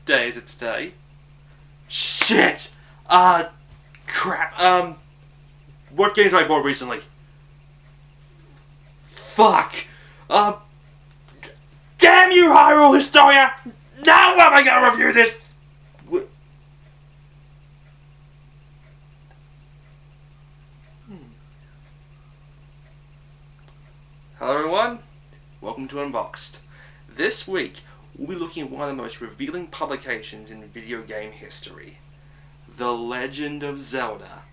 day is it today? Shit! Crap. What games have I bought recently? Fuck! Damn you, Hyrule Historia! Now am I gonna review this? Hello everyone, welcome to Unboxed. This week, we'll be looking at one of the most revealing publications in video game history. The Legend of Zelda,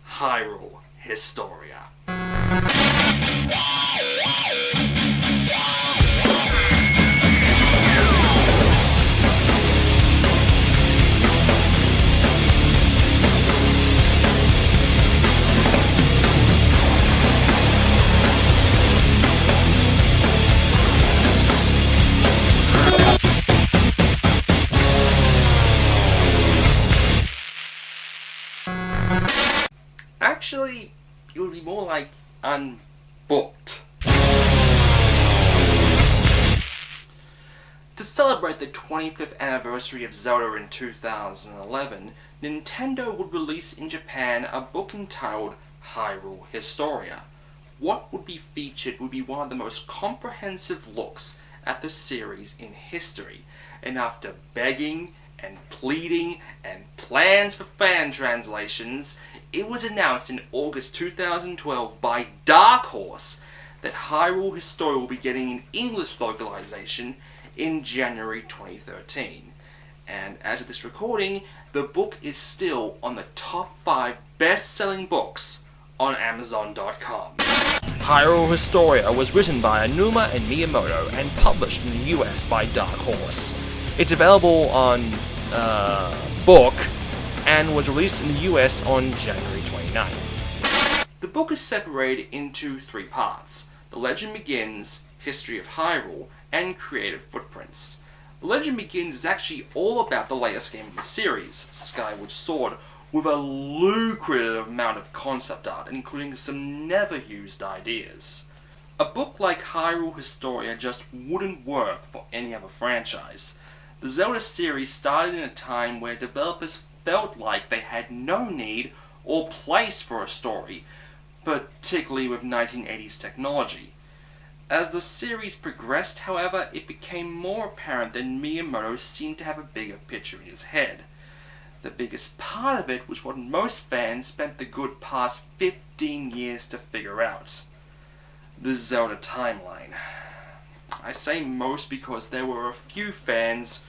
Hyrule Historia. Actually, it would be more like unbooked. To celebrate the 25th anniversary of Zelda in 2011, Nintendo would release in Japan a book entitled Hyrule Historia. What would be featured would be one of the most comprehensive looks at the series in history, and after begging and pleading and plans for fan translations, it was announced in August 2012 by Dark Horse that Hyrule Historia will be getting an English localization in January 2013. And as of this recording, the book is still on the top 5 best-selling books on Amazon.com. Hyrule Historia was written by Aonuma and Miyamoto and published in the US by Dark Horse. It's available on book and was released in the US on January 29th. The book is separated into 3 parts: The Legend Begins, History of Hyrule, and Creative Footprints. The Legend Begins is actually all about the latest game in the series, Skyward Sword, with a lucrative amount of concept art, including some never-used ideas. A book like Hyrule Historia just wouldn't work for any other franchise. The Zelda series started in a time where developers felt like they had no need or place for a story, particularly with 1980s technology. As the series progressed, however, it became more apparent that Miyamoto seemed to have a bigger picture in his head. The biggest part of it was what most fans spent the good past 15 years to figure out: the Zelda timeline. I say most because there were a few fans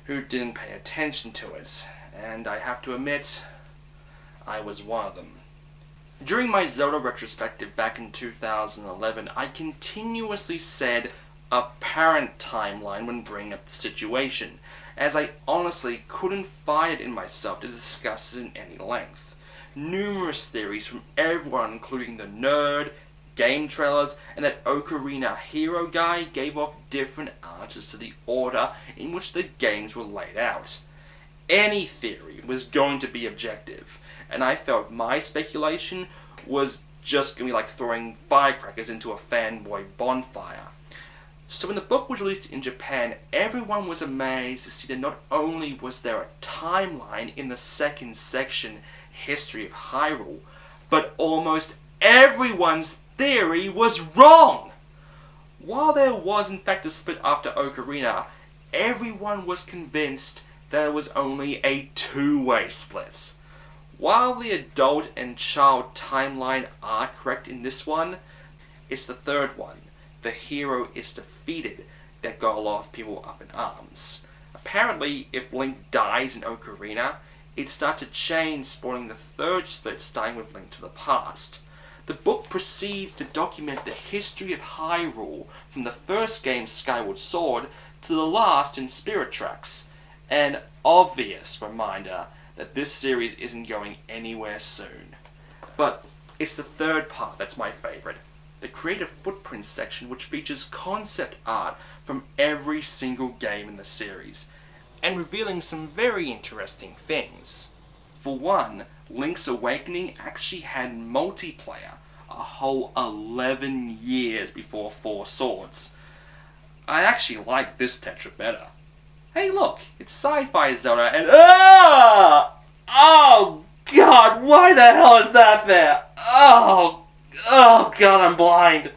who didn't pay attention to it, and I have to admit, I was one of them. During my Zelda retrospective back in 2011, I continuously said apparent timeline when bringing up the situation, as I honestly couldn't find it in myself to discuss it in any length. Numerous theories from everyone, including the nerd, game trailers, and that Ocarina hero guy, gave off different answers to the order in which the games were laid out. Any theory was going to be objective, and I felt my speculation was just going to be like throwing firecrackers into a fanboy bonfire. So when the book was released in Japan, everyone was amazed to see that not only was there a timeline in the second section, History of Hyrule, but almost everyone's theory was wrong! While there was in fact a split after Ocarina, everyone was convinced that it was only a 2-way split. While the adult and child timeline are correct in this one, it's the third one, the hero is defeated, that got a lot of people up in arms. Apparently, if Link dies in Ocarina, it starts a chain spawning the third split, starting with Link to the Past. The book proceeds to document the history of Hyrule from the first game, Skyward Sword, to the last in Spirit Tracks. An obvious reminder that this series isn't going anywhere soon. But it's the third part that's my favourite, the Creative Footprints section, which features concept art from every single game in the series, and revealing some very interesting things. For one, Link's Awakening actually had multiplayer a whole 11 years before Four Swords. I actually like this Tetra better. hey look, it's Sci-Fi Zelda, and oh god, why the hell is that there? Oh god, I'm blind.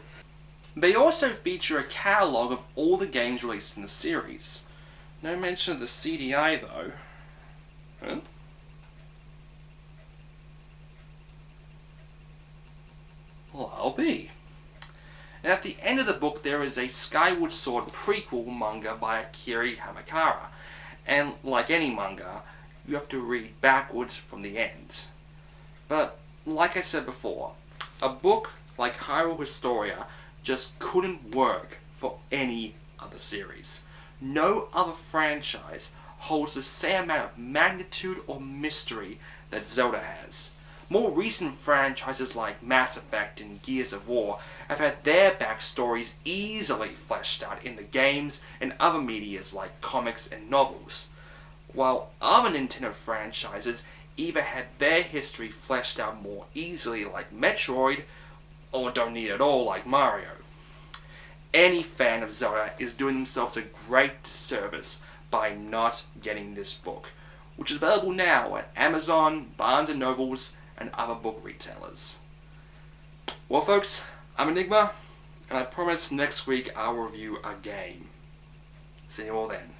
They also feature a catalogue of all the games released in the series. No mention of the CDI though. Huh? Well, I'll be. And at the end of the book there is a Skyward Sword prequel manga by Akira Hamakara. And like any manga, you have to read backwards from the end. But, like I said before, a book like Hyrule Historia just couldn't work for any other series. No other franchise holds the same amount of magnitude or mystery that Zelda has. More recent franchises like Mass Effect and Gears of War have had their backstories easily fleshed out in the games and other medias like comics and novels, while other Nintendo franchises either had their history fleshed out more easily like Metroid, or don't need it at all like Mario. Any fan of Zelda is doing themselves a great disservice by not getting this book, which is available now at Amazon, Barnes & Nobles, and other book retailers. Well folks, I'm Enigma, and I promise next week I'll review a game. See you all then.